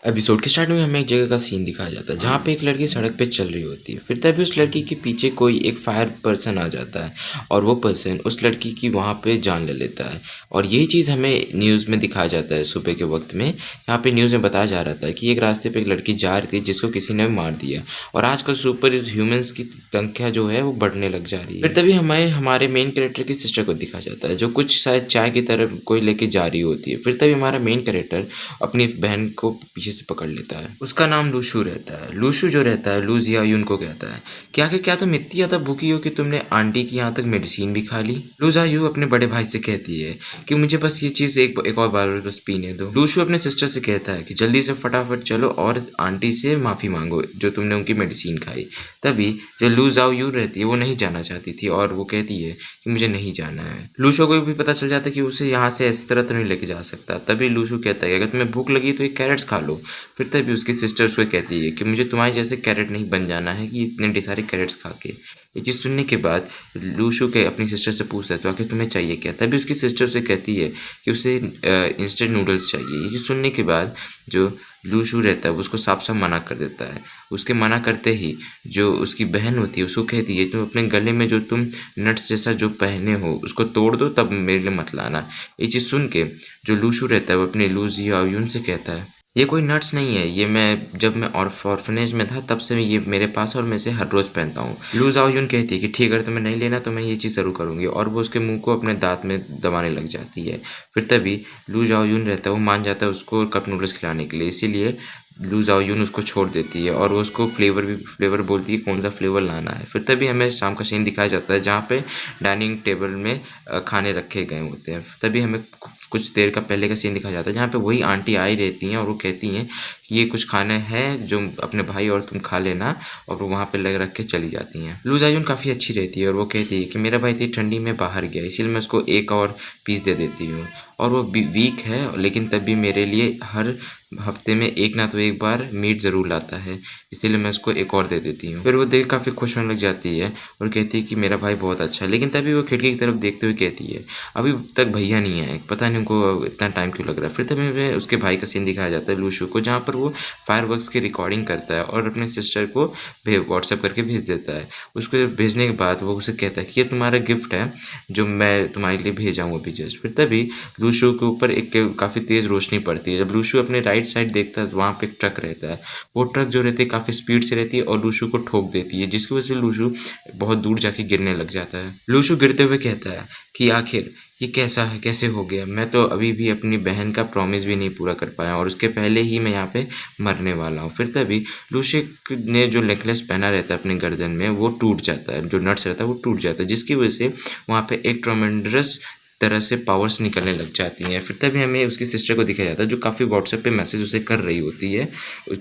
Episode के start में हमें एक जगह का सीन दिखाया जाता है जहाँ पे एक लड़की सड़क पे चल रही होती है। फिर तभी उस लड़की के पीछे कोई एक फायर पर्सन आ जाता है और वो पर्सन उस लड़की की वहाँ पे जान ले लेता है। और यही चीज़ हमें न्यूज़ में दिखाया जाता है सुबह के वक्त में, यहाँ पे न्यूज़ में बताया जा रहा था कि एक रास्ते पे एक लड़की जा रही थी जिसको किसी ने मार दिया। और आजकल सुपर ह्यूमंस की संख्या जो है वो बढ़ने लग जा रही है। फिर तभी हमें हमारे मेन कैरेक्टर की सिस्टर को दिखाया जाता है जो कुछ शायद चाय की तरफ कोई लेके जा रही होती है। फिर तभी हमारा मेन कैरेक्टर अपनी बहन को पीछे से पकड़ लेता है। उसका नाम लूशू रहता है। लूशू जो रहता है लू जियायुन को कहता है कि आखिर क्या तुम इतनी ज़्यादा भूखी हो कि तुमने आंटी की यहाँ तक मेडिसिन भी खा ली। लू जियायू अपने बड़े भाई से कहती है कि मुझे बस ये चीज़ एक और बार बस पीने दो। लूशू अपने सिस्टर से कहता है कि जल्दी से फटाफट चलो और आंटी से माफ़ी मांगो जो तुमने उनकी मेडिसिन खाई। तभी जो लू जियायू रहती है वो नहीं जाना चाहती थी और वो कहती है कि मुझे नहीं जाना है। लूशू को भी पता चल जाता है कि उसे यहाँ से इस तरह तो नहीं लेके जा सकता। तभी लूशू कहता है कि अगर तुम्हें भूख लगी तो ये कैरेट्स खा लो। फिर तभी उसकी सिस्टर उसको कहती है कि मुझे तुम्हारे जैसे कैरेट नहीं बन जाना है कि इतने सारे कैरेट्स खा के। ये चीज़ सुनने के बाद लूशू के अपनी सिस्टर से पूछता है तो आखिर तुम्हें चाहिए क्या। तभी उसकी सिस्टर उसे कहती है कि उसे इंस्टेंट नूडल्स चाहिए। ये चीज़ सुनने के बाद जो लूशू रहता है उसको साफ साफ मना कर देता है। उसके मना करते ही जो उसकी बहन होती है उसको कहती है तुम अपने गले में जो तुम नट्स जैसा जो पहने हो उसको तोड़ दो तब मेरे लिए मत लाना। ये चीज़ सुन के जो लूशू रहता है वो अपने लू जियायुन से कहता है ये कोई नट्स नहीं है, ये मैं जब मैं ऑर्फनेज में था तब से ये मेरे पास और मैं इसे हर रोज़ पहनता हूँ। लू जियायुन कहती है कि ठीक है अगर तुम्हें नहीं लेना तो मैं ये चीज़ ज़रूर करूँगी और वो उसके मुंह को अपने दांत में दबाने लग जाती है। फिर तभी लू जियायुन रहता है वो मान जाता है उसको कप नूडल्स खिलाने के लिए, इसीलिए लू जियायुन उसको छोड़ देती है और वो उसको फ्लेवर बोलती है कौन सा फ्लेवर लाना है। फिर तभी हमें शाम का सीन दिखाया जाता है जहाँ पे डाइनिंग टेबल में खाने रखे गए होते हैं। तभी हमें कुछ देर का पहले का सीन दिखाया जाता है जहाँ पे वही आंटी आई रहती हैं और वो कहती हैं कि ये कुछ खाने हैं जो अपने भाई और तुम खा लेना, और वो वहाँ पे लग रख के चली जाती हैं। लू जियायुन काफ़ी अच्छी रहती है और वो कहती है कि मेरा भाई इतनी ठंडी में बाहर गया इसीलिए मैं उसको एक और पीस दे देती हूँ, और वो वीक है लेकिन तब भी मेरे लिए हर हफ्ते में एक ना तो एक बार मीट ज़रूर लाता है, इसीलिए मैं उसको एक और दे देती हूँ। फिर वो देख काफ़ी खुश होने लग जाती है और कहती है कि मेरा भाई बहुत अच्छा है। लेकिन तभी वो खिड़की की तरफ देखते हुए कहती है अभी तक भैया नहीं आए, पता नहीं उनको इतना टाइम क्यों लग रहा है। फिर तभी हमें उसके भाई का सीन दिखाया जाता है लूशू को, जहाँ पर वो फायरवर्क्स की रिकॉर्डिंग करता है और अपने सिस्टर को व्हाट्सएप करके भेज देता है। उसको भेजने के बाद वो उसे कहता है कि ये तुम्हारा गिफ्ट है जो मैं तुम्हारे लिए भेजा हूँ अभी जस्ट। फिर तभी लूशू के ऊपर एक काफ़ी तेज़ रोशनी पड़ती है। जब लूशू अपने राइट साइड देखता है तो वहाँ पे एक ट्रक रहता है। वो ट्रक जो रहती है काफ़ी स्पीड से रहती है और लूशू को ठोक देती है, जिसकी वजह से लूशू बहुत दूर जाके गिरने लग जाता है। लूशू गिरते हुए कहता है कि आखिर ये कैसा है, कैसे हो गया, मैं तो अभी भी अपनी बहन का प्रॉमिस भी नहीं पूरा कर पाया और उसके पहले ही मैं यहाँ पे मरने वाला हूँ। फिर तभी लूशू ने जो नेकलेस पहना रहता है अपने गर्दन में वो टूट जाता है, जो नट्स रहता है वो टूट जाता है, जिसकी वजह से वहाँ पे एक ट्रोमेंडरस तरह से पावर्स निकलने लग जाती हैं। फिर तभी हमें उसकी सिस्टर को दिखाया जाता है जो काफ़ी व्हाट्सएप पे मैसेज उसे कर रही होती है।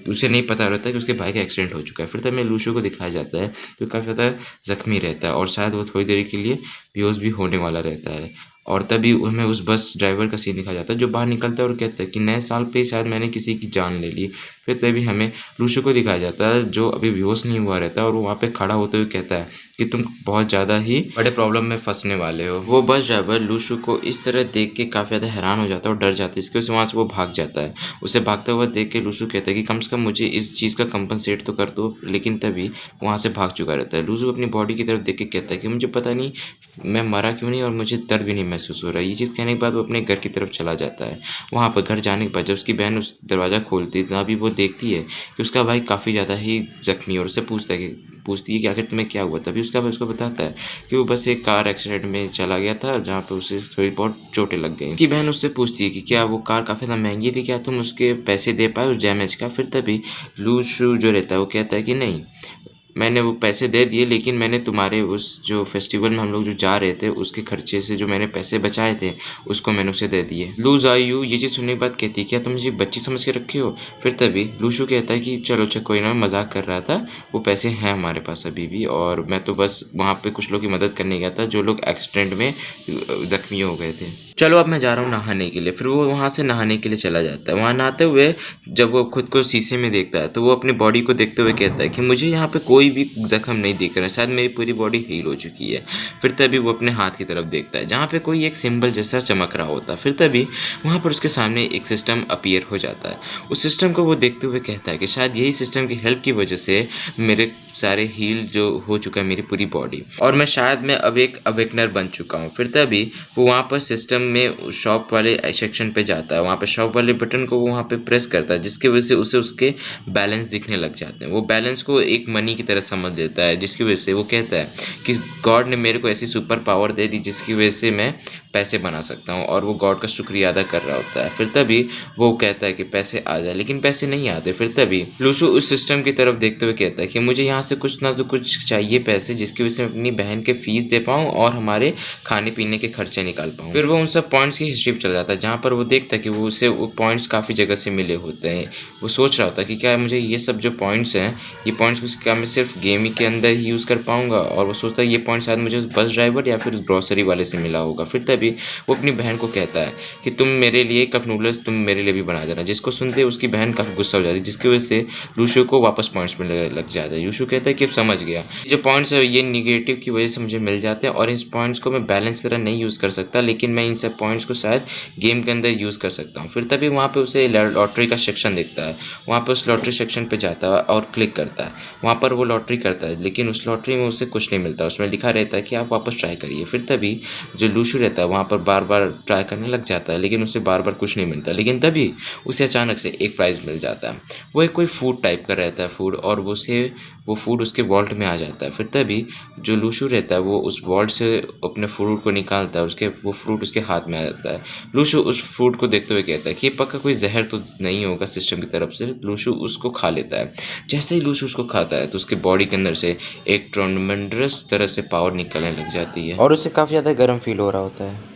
उसे नहीं पता रहता है कि उसके भाई का एक्सीडेंट हो चुका है। फिर तभी लूशू को दिखाया जाता है जो काफ़ी ज़्यादा जख्मी रहता है और शायद वो थोड़ी देर के लिए बेहोश भी होने वाला रहता है। और तभी हमें उस बस ड्राइवर का सीन दिखाया जाता है जो बाहर निकलता है और कहता है कि नए साल पे शायद मैंने किसी की जान ले ली। फिर तभी हमें लूशू को दिखाया जाता है जो अभी बेहोश नहीं हुआ रहता है और वो वहाँ पे खड़ा होते हुए कहता है कि तुम बहुत ज़्यादा ही बड़े प्रॉब्लम में फंसने वाले हो। वो बस ड्राइवर लूशू को इस तरह देख के काफ़ी ज़्यादा हैरान हो जाता है और डर जाता है, इसकी वजह से वहाँ से वो भाग जाता है। उसे भागता हुआ देख के लूशू कहता है कि कम से कम मुझे इस चीज़ का कंपनसेट तो कर दो, लेकिन तभी वहाँ से भाग चुका रहता है। लूशू अपनी बॉडी की तरफ देख के कहता है कि मुझे पता नहीं मैं मरा क्यों नहीं और मुझे दर्द भी नहीं महसूस हो रहा है। ये चीज़ कहने के बाद वो अपने घर की तरफ चला जाता है। वहाँ पर घर जाने के बाद जब उसकी बहन उस दरवाज़ा खोलती है तभी वो देखती है कि उसका भाई काफ़ी ज़्यादा ही जख्मी, और उससे पूछती है कि आखिर तुम्हें क्या हुआ। तभी उसका भाई उसको बताता है कि वो बस एक कार एक्सीडेंट में चला गया था जहाँ पे उसे थोड़ी बहुत चोटें लग गई। उसकी बहन उससे पूछती है कि क्या वो कार काफ़ी ज़्यादा महंगी थी, क्या तुम उसके पैसे दे पाए उस डैमेज का। फिर तभी लूशू जो रहता है वो कहता है कि नहीं, मैंने वो पैसे दे दिए, लेकिन मैंने तुम्हारे उस जो फेस्टिवल में हम लोग जो जा रहे थे उसके खर्चे से जो मैंने पैसे बचाए थे उसको मैंने उसे दे दिए। लू जियायू ये चीज़ सुनने के बाद कहती है क्या तुम मुझे बच्ची समझ के रखे हो। फिर तभी लूशू कहता है कि चलो अच्छा कोई ना, मजाक कर रहा था, वो पैसे हैं हमारे पास अभी भी, और मैं तो बस वहाँ पे कुछ लोग की मदद करने गया था जो लोग एक्सीडेंट में जख्मी हो गए थे। चलो अब मैं जा रहा हूँ नहाने के लिए। फिर वो वहाँ से नहाने के लिए चला जाता है। वहाँ नहाते हुए जब वो खुद को शीशे में देखता है तो वो अपनी बॉडी को देखते हुए कहता है कि मुझे यहाँ पे कोई कोई भी जख्म नहीं दिख रहा है, शायद मेरी पूरी बॉडी हील हो चुकी है। फिर तभी वो अपने हाथ की तरफ देखता है जहाँ पे कोई एक सिंबल जैसा चमक रहा होता है। फिर तभी वहाँ पर उसके सामने एक सिस्टम अपीयर हो जाता है। उस सिस्टम को वो देखते हुए कहता है कि शायद यही सिस्टम की हेल्प की वजह से मेरे सारे हील जो हो चुका है मेरी पूरी बॉडी, और मैं शायद मैं अब एक अवेकनर बन चुका हूँ। फिर तभी वो वहाँ पर सिस्टम में शॉप वाले सेक्शन पे जाता है। वहाँ पे शॉप वाले बटन को वो वहाँ पे प्रेस करता है, जिसकी वजह से उसे उसके बैलेंस दिखने लग जाते हैं। वो बैलेंस को एक मनी की तरह समझ लेता है, जिसकी वजह से वो कहता है कि गॉड ने मेरे को ऐसी सुपर पावर दे दी जिसकी वजह से मैं पैसे बना सकता हूँ, और वो गॉड का शुक्रिया अदा कर रहा होता है। फिर तभी वो कहता है कि पैसे आ जाए, लेकिन पैसे नहीं आते। फिर तभी लूशु उस सिस्टम की तरफ देखते हुए कहता है कि मुझे यहाँ से कुछ ना तो कुछ चाहिए पैसे, जिसकी वजह से मैं अपनी बहन के फीस दे पाऊँ और हमारे खाने पीने के खर्चे निकाल पाऊँ। फिर वो उन सब पॉइंट्स की हिस्ट्री पर चला जाता है, जहाँ पर वो देखता है कि वो उसे वो पॉइंट्स काफ़ी जगह से मिले होते हैं। वो सोच रहा होता है कि क्या मुझे ये सब जो पॉइंट्स हैं, ये पॉइंट्स क्या मैं सिर्फ गेम के अंदर ही यूज़ कर पाऊँगा, और वो सोचता है ये पॉइंट शायद मुझे उस बस ड्राइवर या फिर उस ग्रॉसरी वाले से मिला होगा। फिर तभी वो अपनी बहन को कहता है कि तुम मेरे लिए कप नूडल्स तुम मेरे लिए भी बना देना, जिसको सुनते ही उसकी बहन काफ़ी गुस्सा हो जाती है, जिसकी वजह से लूशु को वापस पॉइंट्स मिलने लग जाता है। लूशु कहता है कि अब समझ गया, जो पॉइंट्स है ये निगेटिव की वजह से मुझे मिल जाते हैं, और इस पॉइंट्स को मैं बैलेंस तरह नहीं यूज़ कर सकता, लेकिन मैं इन सब पॉइंट्स को शायद गेम के अंदर यूज़ कर सकता हूँ। फिर तभी वहाँ पे उसे लॉटरी का सेक्शन दिखता है। वहाँ पे उस लॉटरी सेक्शन पे जाता है और क्लिक करता है। वहाँ पर वो लॉटरी करता है, लेकिन उस लॉटरी में उसे कुछ नहीं मिलता। उसमें लिखा रहता है कि आप वापस ट्राई करिए। फिर तभी जो लूशु रहता है वहाँ पर बार बार ट्राई करने लग जाता है, लेकिन उसे बार बार कुछ नहीं मिलता। लेकिन तभी उसे अचानक से एक प्राइज़ मिल जाता है। वो एक कोई फूड टाइप का रहता है फूड, और वो फूड उसके वॉल्ट में आ जाता है। फिर तभी जो लूशु रहता है वो उस वॉल्ट से अपने फ्रूट को निकालता है, वो फ्रूट उसके हाथ में आ जाता है। लूशु उस फ्रूट को देखते हुए कहता है कि ये पक्का कोई जहर तो नहीं होगा सिस्टम की तरफ से। लूशु उसको खा लेता है। जैसे ही लूशु उसको खाता है तो उसके बॉडी के अंदर से एक ट्रमेंडस तरह से पावर निकलने लग जाती है, और उसे काफ़ी ज़्यादा गर्म फील हो रहा होता है।